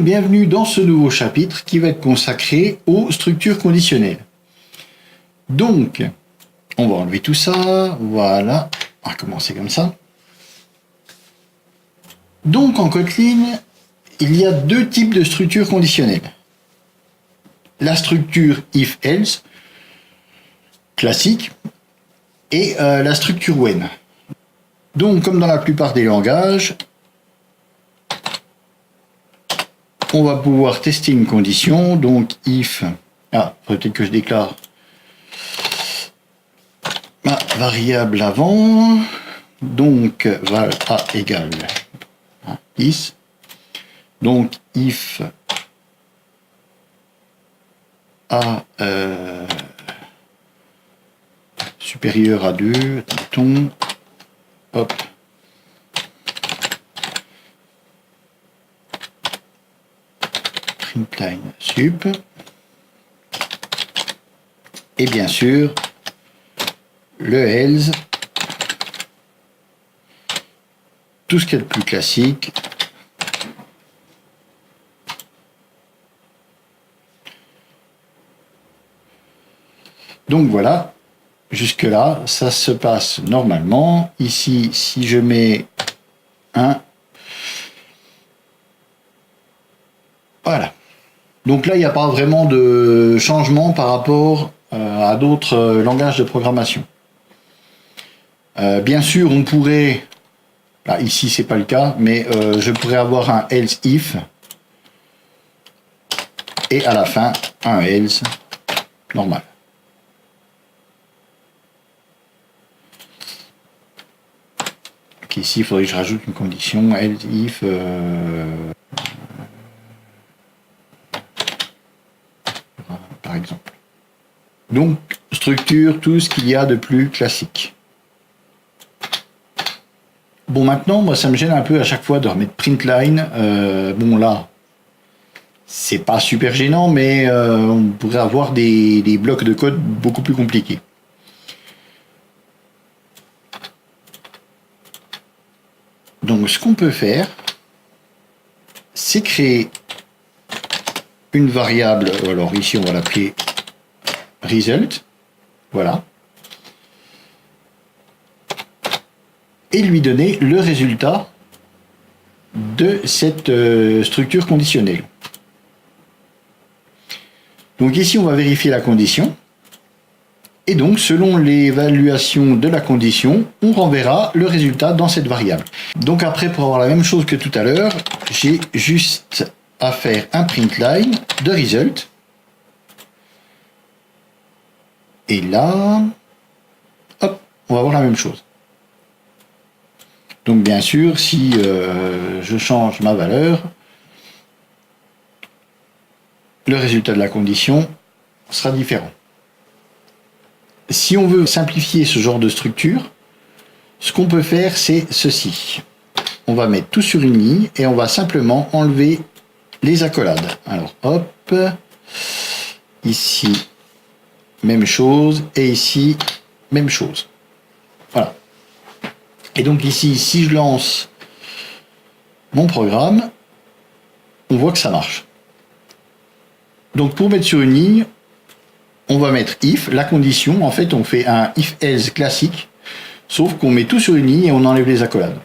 donc bienvenue dans ce nouveau chapitre qui va être consacré aux structures conditionnelles. Donc, on va enlever tout ça, voilà, on va commencer comme ça. Donc en Kotlin, il y a deux types de structures conditionnelles. La structure if-else, classique, et la structure when. Donc comme dans la plupart des langages, on va pouvoir tester une condition, donc if, peut-être que je déclare ma variable avant, donc val a égale 10, donc if a supérieur à 2, attendons, hop, println sup, et bien sûr le else, tout ce qui est le plus classique, donc voilà, jusque là ça se passe normalement. Ici si je mets 1, voilà, donc là il n'y a pas vraiment de changement par rapport à d'autres langages de programmation. Bien sûr on pourrait, là ici c'est pas le cas, mais je pourrais avoir un else if et à la fin un else normal. Donc ici il faudrait que je rajoute une condition else if par exemple. Donc structure, tout ce qu'il y a de plus classique. Bon, maintenant, moi, ça me gêne un peu à chaque fois de remettre println. Bon, là, c'est pas super gênant, mais on pourrait avoir des blocs de code beaucoup plus compliqués. Donc, ce qu'on peut faire, c'est créer une variable. Alors, ici, on va l'appeler result. Voilà. Et lui donner le résultat de cette structure conditionnelle. Donc ici, on va vérifier la condition. Et donc, selon l'évaluation de la condition, on renverra le résultat dans cette variable. Donc après, pour avoir la même chose que tout à l'heure, j'ai juste à faire un println de result. Et là, hop, on va avoir la même chose. Donc bien sûr, si je change ma valeur, le résultat de la condition sera différent. Si on veut simplifier ce genre de structure, ce qu'on peut faire, c'est ceci. On va mettre tout sur une ligne et on va simplement enlever les accolades. Alors hop, ici, même chose, et ici, même chose. Voilà. Et donc ici, si je lance mon programme, on voit que ça marche. Donc pour mettre sur une ligne, on va mettre if, la condition. En fait, on fait un if-else classique, sauf qu'on met tout sur une ligne et on enlève les accolades.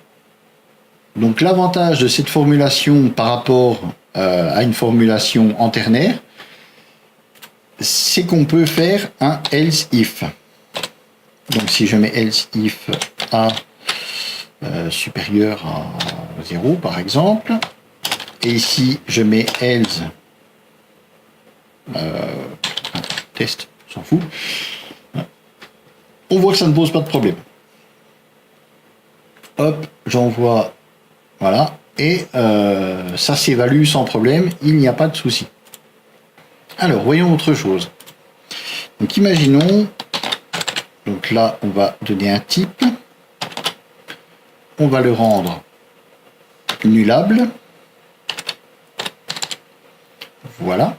Donc l'avantage de cette formulation par rapport à une formulation en ternaire, c'est qu'on peut faire un else if. Donc si je mets else if a supérieur à 0 par exemple, et ici je mets else test, on s'en fout, on voit que ça ne pose pas de problème. Hop, j'envoie, voilà, et ça s'évalue sans problème, il n'y a pas de souci. Alors voyons autre chose. Donc imaginons, donc là on va donner un type, on va le rendre nullable, voilà.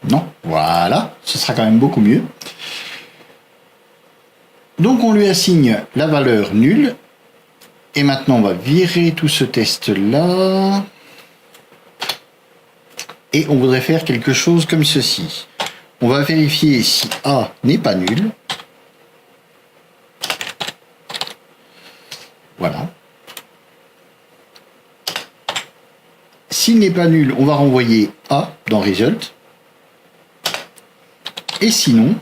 Non, voilà, ce sera quand même beaucoup mieux. Donc on lui assigne la valeur nulle. Et maintenant, on va virer tout ce test-là. Et on voudrait faire quelque chose comme ceci. On va vérifier si A n'est pas nul. Voilà. S'il n'est pas nul, on va renvoyer A dans Result. Et sinon,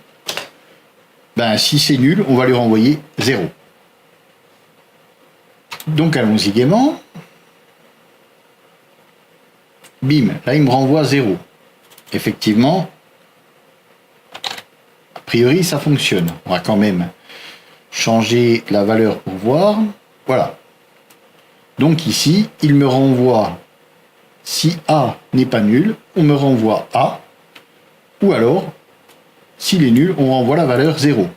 ben, si c'est nul, on va lui renvoyer 0. Donc allons-y gaiement. Bim, là il me renvoie 0. Effectivement, a priori ça fonctionne. On va quand même changer la valeur pour voir. Voilà. Donc ici, il me renvoie, si A n'est pas nul, on me renvoie A. Ou alors, s'il est nul, on renvoie la valeur 0.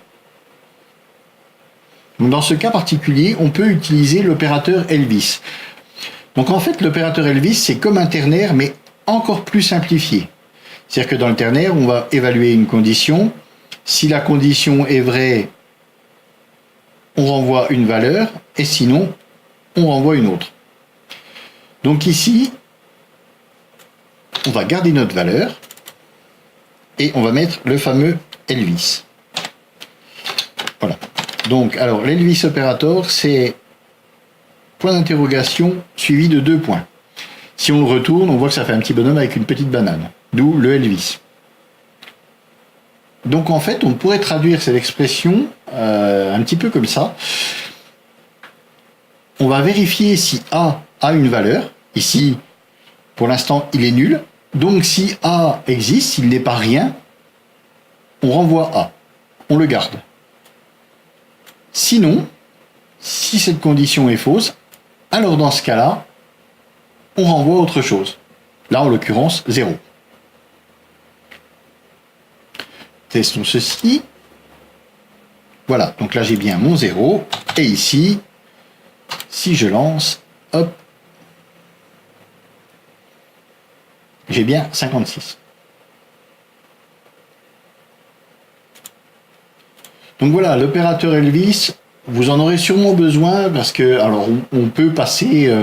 Donc dans ce cas particulier, on peut utiliser l'opérateur Elvis. Donc en fait, l'opérateur Elvis, c'est comme un ternaire, mais encore plus simplifié. C'est-à-dire que dans le ternaire, on va évaluer une condition. Si la condition est vraie, on renvoie une valeur, et sinon, on renvoie une autre. Donc ici, on va garder notre valeur, et on va mettre le fameux Elvis. Voilà. Donc, alors, l'Elvis Operator, c'est point d'interrogation suivi de 2 points. Si on le retourne, on voit que ça fait un petit bonhomme avec une petite banane. D'où le Elvis. Donc, en fait, on pourrait traduire cette expression un petit peu comme ça. On va vérifier si A a une valeur. Ici, pour l'instant, il est nul. Donc, si A existe, s'il n'est pas rien, on renvoie A. On le garde. Sinon, si cette condition est fausse, alors dans ce cas-là, on renvoie autre chose. Là, en l'occurrence, 0. Testons ceci. Voilà, donc là j'ai bien mon 0. Et ici, si je lance, hop, j'ai bien 56. Donc voilà, l'opérateur Elvis, vous en aurez sûrement besoin parce que, alors, on peut passer,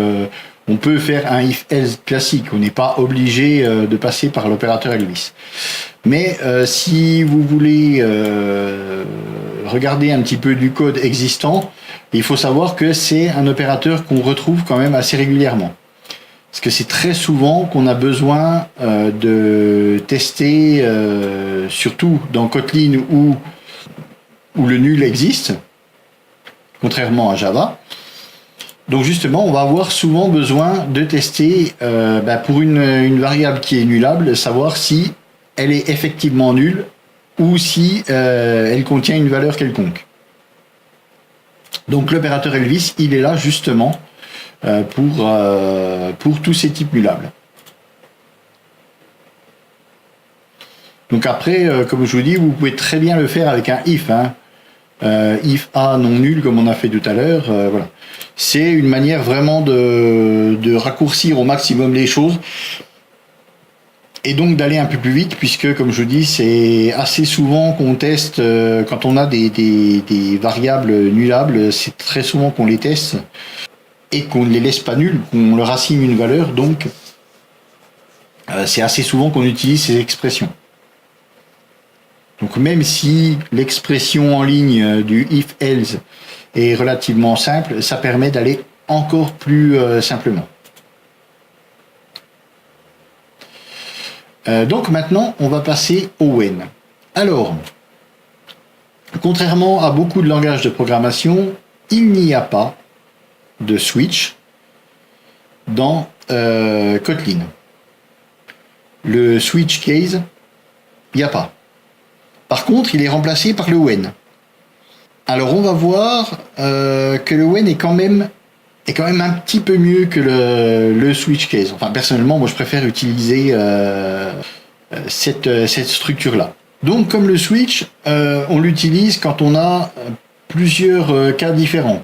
on peut faire un if-else classique. On n'est pas obligé de passer par l'opérateur Elvis. Mais si vous voulez regarder un petit peu du code existant, il faut savoir que c'est un opérateur qu'on retrouve quand même assez régulièrement. Parce que c'est très souvent qu'on a besoin de tester, surtout dans Kotlin où le nul existe, contrairement à Java. Donc justement, on va avoir souvent besoin de tester pour une variable qui est nullable, savoir si elle est effectivement nulle ou si elle contient une valeur quelconque. Donc l'opérateur Elvis, il est là justement pour tous ces types nullables. Donc après, comme je vous dis, vous pouvez très bien le faire avec un if. If A non nul, comme on a fait tout à l'heure. Voilà. C'est une manière vraiment de raccourcir au maximum les choses et donc d'aller un peu plus vite, puisque, comme je vous dis, c'est assez souvent qu'on teste, quand on a des variables nullables, c'est très souvent qu'on les teste et qu'on ne les laisse pas nulles, qu'on leur assigne une valeur, donc c'est assez souvent qu'on utilise ces expressions. Donc même si l'expression en ligne du if-else est relativement simple, ça permet d'aller encore plus simplement. Donc maintenant, on va passer au when. Alors, contrairement à beaucoup de langages de programmation, il n'y a pas de switch dans Kotlin. Le switch case, il n'y a pas. Par contre, il est remplacé par le when. Alors on va voir que le when est quand même un petit peu mieux que le switch case. Enfin, personnellement, moi je préfère utiliser cette structure-là. Donc comme le switch, on l'utilise quand on a plusieurs cas différents.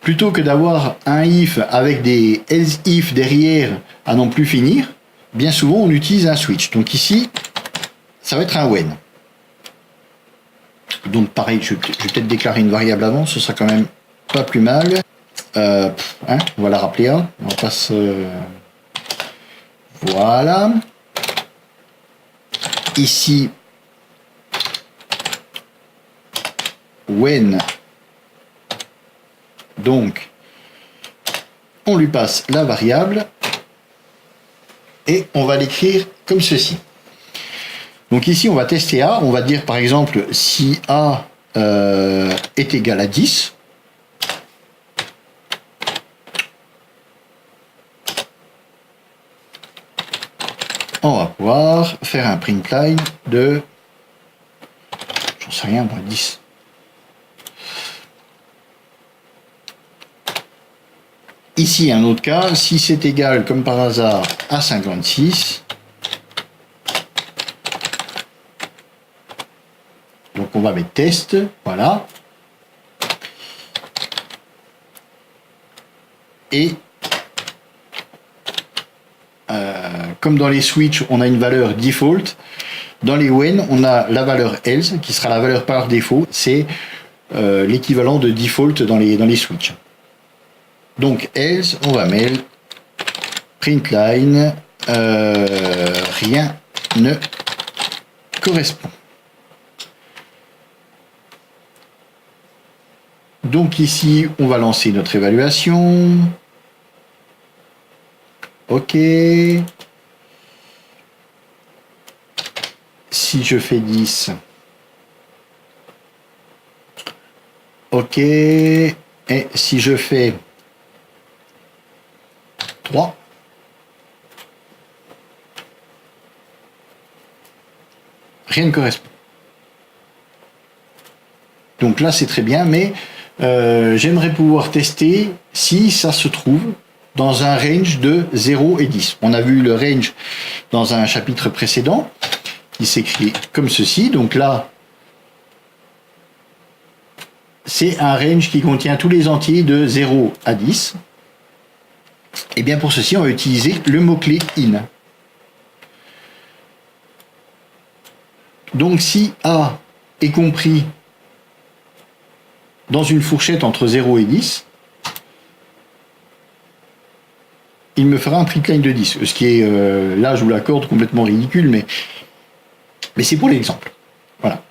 Plutôt que d'avoir un if avec des else if derrière à n'en plus finir, bien souvent on utilise un switch. Donc ici, ça va être un when. Donc pareil, je vais peut-être déclarer une variable avant, ce sera quand même pas plus mal. On va la rappeler A. On passe. Voilà. Ici, when. Donc, on lui passe la variable et on va l'écrire comme ceci. Donc ici, on va tester A. On va dire par exemple si A est égal à 10. On va pouvoir faire un print line de, j'en sais rien, moi, 10. Ici, un autre cas, si c'est égal, comme par hasard, à 56, donc on va mettre test, voilà. Et comme dans les switches, on a une valeur default. Dans les when, on a la valeur else, qui sera la valeur par défaut. C'est l'équivalent de default dans les switches. Donc else, on va mettre print line, rien ne correspond. Donc ici, on va lancer notre évaluation. OK. Si je fais 10. OK. Et si je fais 3. Rien ne correspond. Donc là, c'est très bien, mais j'aimerais pouvoir tester si ça se trouve dans un range de 0 et 10. On a vu le range dans un chapitre précédent. Il s'écrit comme ceci. Donc là, c'est un range qui contient tous les entiers de 0 à 10. Et bien pour ceci, on va utiliser le mot-clé in. Donc si A est compris dans une fourchette entre 0 et 10, il me fera un print line de 10. Ce qui est, là je vous l'accorde, complètement ridicule, mais c'est pour l'exemple. Voilà.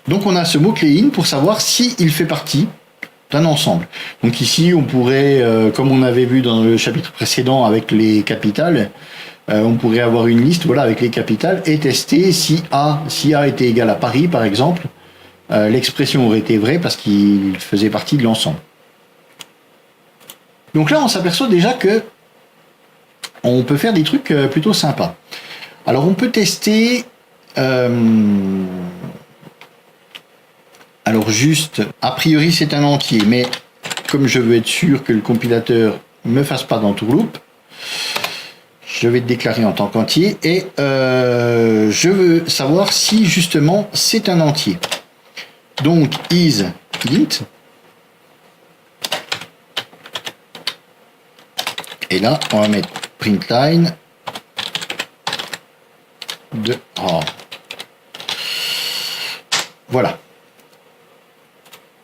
Donc on a ce mot-clé in pour savoir s'il fait partie d'un ensemble. Donc ici on pourrait, comme on avait vu dans le chapitre précédent avec les capitales, on pourrait avoir une liste, voilà, avec les capitales et tester si A était égal à Paris par exemple, l'expression aurait été vraie parce qu'il faisait partie de l'ensemble. Donc là on s'aperçoit déjà que on peut faire des trucs plutôt sympas. Alors on peut tester alors juste, a priori c'est un entier, mais comme je veux être sûr que le compilateur ne me fasse pas d'entourloupe, je vais le déclarer en tant qu'entier et je veux savoir si justement c'est un entier. Donc is int, et là on va mettre print line de voilà.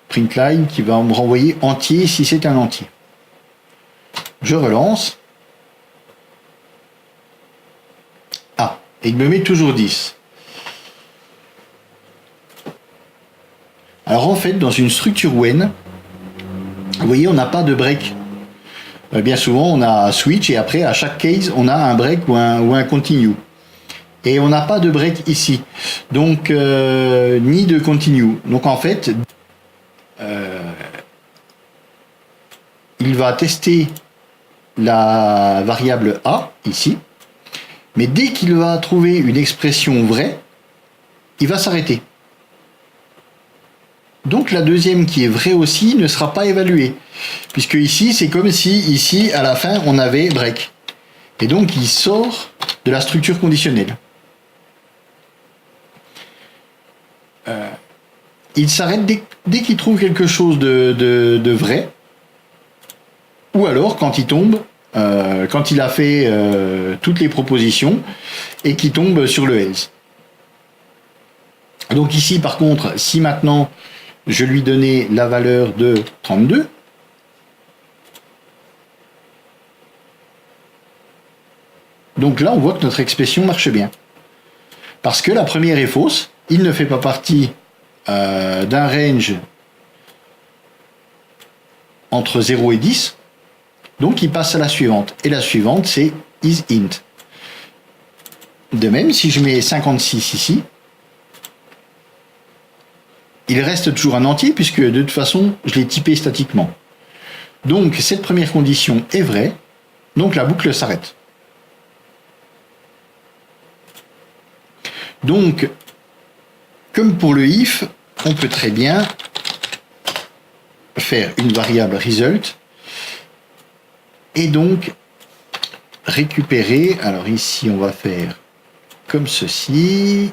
Print line qui va me renvoyer entier si c'est un entier. Je relance. Ah, et il me met toujours 10. Alors en fait, dans une structure when, vous voyez, on n'a pas de break. Bien souvent, on a switch et après, à chaque case, on a un break ou un continue. Et on n'a pas de break ici. Donc, ni de continue. Donc en fait, il va tester la variable A, ici, mais dès qu'il va trouver une expression vraie, il va s'arrêter. Donc la deuxième qui est vraie aussi ne sera pas évaluée, puisque ici c'est comme si ici à la fin on avait break. Et donc il sort de la structure conditionnelle. Il s'arrête dès qu'il trouve quelque chose de vrai, ou alors quand il tombe, quand il a fait toutes les propositions et qu'il tombe sur le else. Donc ici, par contre, si maintenant je lui donnais la valeur de 32, donc là, on voit que notre expression marche bien. Parce que la première est fausse, il ne fait pas partie d'un range entre 0 et 10, donc il passe à la suivante. Et la suivante, c'est isInt. De même, si je mets 56 ici, il reste toujours un entier, puisque de toute façon, je l'ai typé statiquement. Donc, cette première condition est vraie, donc la boucle s'arrête. Donc, comme pour le if, on peut très bien faire une variable result et donc récupérer, alors ici on va faire comme ceci,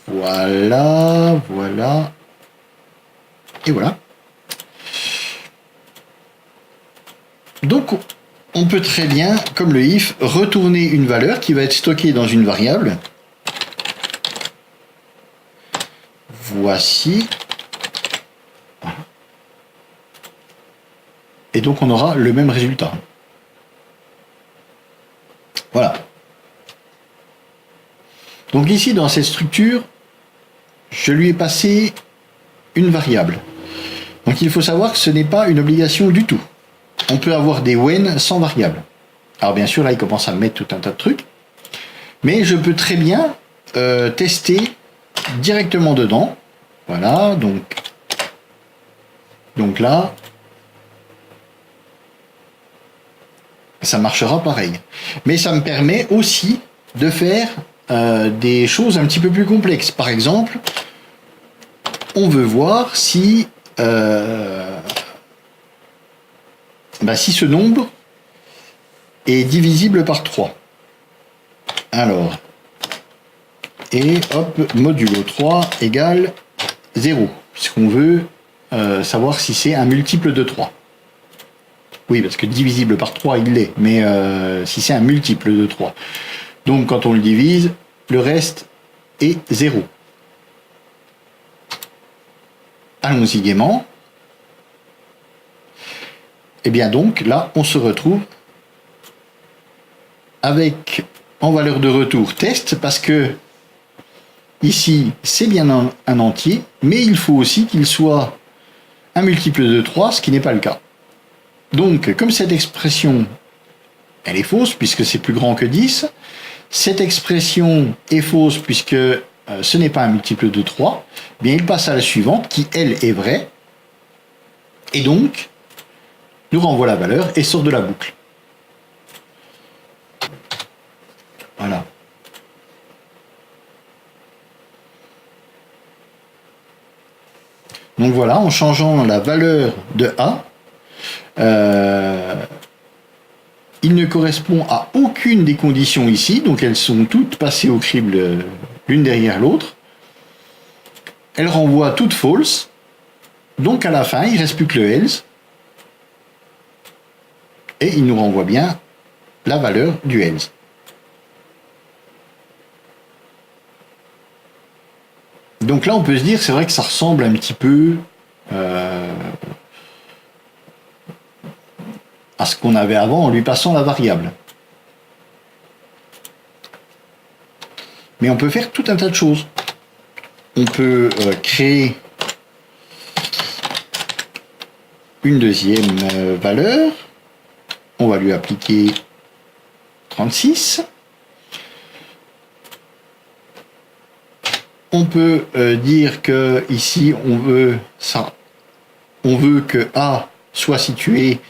voilà, voilà, et voilà. Donc on peut très bien, comme le if, retourner une valeur qui va être stockée dans une variable. Voici. Et donc on aura le même résultat. Voilà. Donc ici, dans cette structure, je lui ai passé une variable. Donc il faut savoir que ce n'est pas une obligation du tout. On peut avoir des when sans variable. Alors bien sûr, là, il commence à mettre tout un tas de trucs. Mais je peux très bien tester directement dedans. Voilà, donc là, ça marchera pareil. Mais ça me permet aussi de faire des choses un petit peu plus complexes. Par exemple, on veut voir si, si ce nombre est divisible par 3. Alors, et hop, modulo 3 égale 0. Puisqu'on veut savoir si c'est un multiple de 3. Oui, parce que divisible par 3, il l'est. Mais si c'est un multiple de 3. Donc, quand on le divise, le reste est 0. Allons-y gaiement. Et bien donc, là, on se retrouve avec, en valeur de retour, test, parce que ici, c'est bien un entier, mais il faut aussi qu'il soit un multiple de 3, ce qui n'est pas le cas. Donc, comme cette expression, elle est fausse, puisque c'est plus grand que 10, cette expression est fausse, puisque ce n'est pas un multiple de 3, bien il passe à la suivante, qui, elle, est vraie, et donc, nous renvoie la valeur et sort de la boucle. Voilà. Donc voilà, en changeant la valeur de A, il ne correspond à aucune des conditions ici, donc elles sont toutes passées au crible l'une derrière l'autre. Elles renvoient toutes false, donc à la fin, il ne reste plus que le else, et il nous renvoie bien la valeur du else. Donc là, on peut se dire, c'est vrai que ça ressemble un petit peu à ce qu'on avait avant en lui passant la variable. Mais on peut faire tout un tas de choses. On peut créer une deuxième valeur. On va lui appliquer 36. On peut dire que ici on veut que A soit situé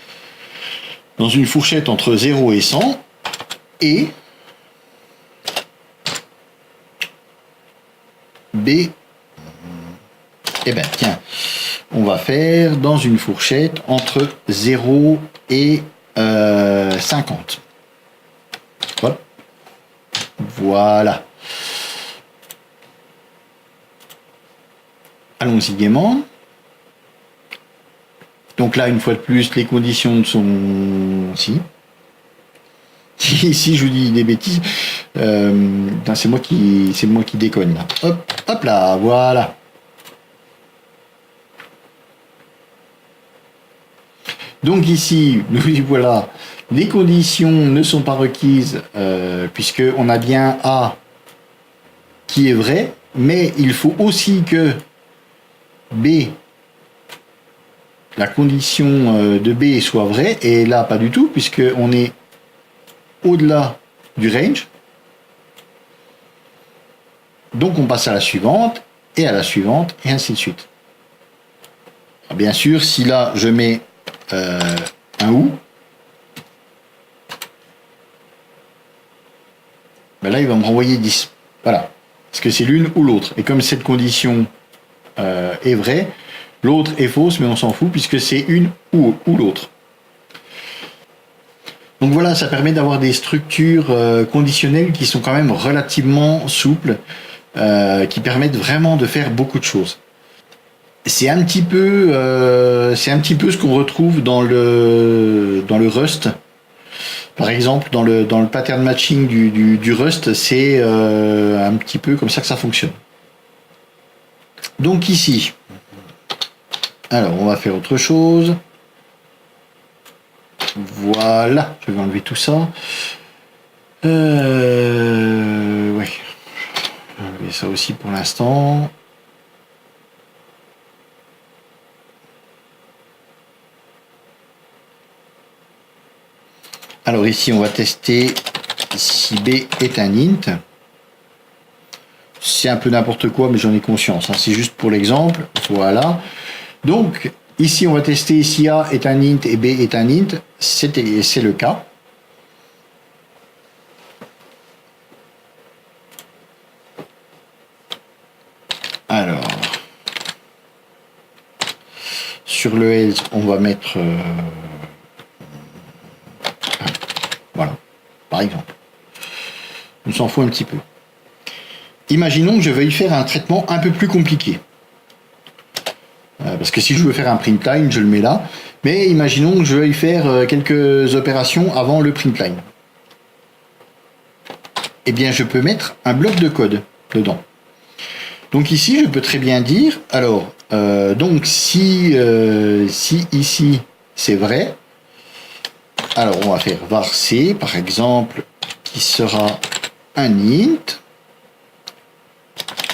dans une fourchette entre 0 et 100 et B, eh bien tiens, on va faire dans une fourchette entre 0 et 50. Voilà. Voilà. Allons-y gaiement. Donc là, une fois de plus, les conditions sont... Si je vous dis des bêtises, C'est moi qui déconne là. Hop là, voilà. Donc ici, nous voilà, les conditions ne sont pas requises puisque on a bien A qui est vrai, mais il faut aussi que B, la condition de B soit vraie, et là pas du tout puisque on est au-delà du range. Donc on passe à la suivante, et à la suivante, et ainsi de suite. Alors, bien sûr, si là je mets un ou, ben là il va me renvoyer 10. Voilà. Parce que c'est l'une ou l'autre. Et comme cette condition est vraie, l'autre est fausse, mais on s'en fout, puisque c'est une ou l'autre. Donc voilà, ça permet d'avoir des structures conditionnelles qui sont quand même relativement souples, qui permettent vraiment de faire beaucoup de choses. C'est un petit peu ce qu'on retrouve dans le Rust. Par exemple, dans le pattern matching du Rust, c'est un petit peu comme ça que ça fonctionne. Donc ici, alors on va faire autre chose. Voilà, je vais enlever tout ça. Ouais, je vais enlever ça aussi pour l'instant. Alors ici, on va tester si B est un int. C'est un peu n'importe quoi, mais j'en ai conscience. Hein. C'est juste pour l'exemple. Voilà. Donc, ici, on va tester si A est un int et B est un int. C'est le cas. Alors, sur le else, on va mettre... voilà, par exemple. On s'en fout un petit peu. Imaginons que je veuille faire un traitement un peu plus compliqué. Parce que si je veux faire un print line, je le mets là. Mais imaginons que je veuille faire quelques opérations avant le print line. Eh bien, je peux mettre un bloc de code dedans. Donc ici, je peux très bien dire, alors, donc si ici c'est vrai, alors on va faire var c, par exemple, qui sera un int.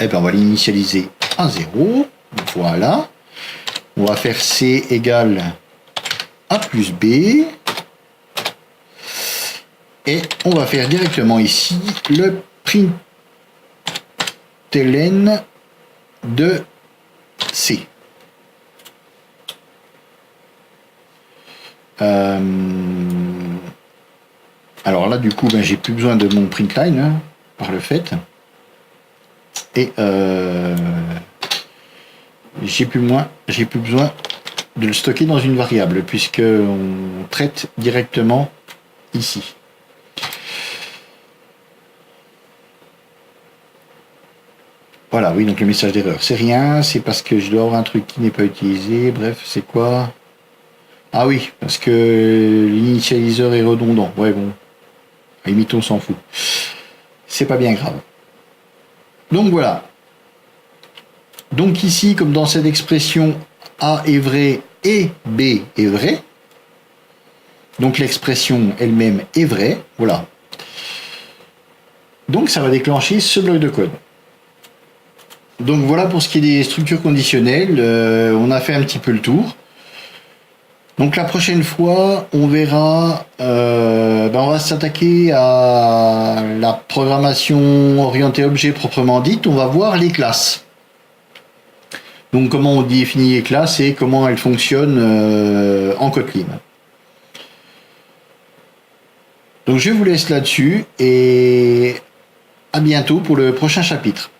Eh bien, on va l'initialiser à 0. Voilà. On va faire c égale a plus b. Et on va faire directement ici le println de c. Alors là, du coup, ben, j'ai plus besoin de mon println hein, par le fait. Et j'ai plus besoin de le stocker dans une variable puisque on traite directement ici. Voilà, oui, donc le message d'erreur, c'est rien, c'est parce que je dois avoir un truc qui n'est pas utilisé. Bref, c'est quoi? Ah oui, parce que l'initialiseur est redondant. Ouais, bon, à la limite, on s'en fout. C'est pas bien grave. Donc voilà. Donc ici, comme dans cette expression, A est vrai et B est vrai. Donc l'expression elle-même est vraie. Voilà. Donc ça va déclencher ce bloc de code. Donc voilà pour ce qui est des structures conditionnelles. On a fait un petit peu le tour. Donc la prochaine fois, on verra, on va s'attaquer à la programmation orientée objet proprement dite. On va voir les classes. Donc comment on définit les classes et comment elles fonctionnent en Kotlin. Donc je vous laisse là-dessus et à bientôt pour le prochain chapitre.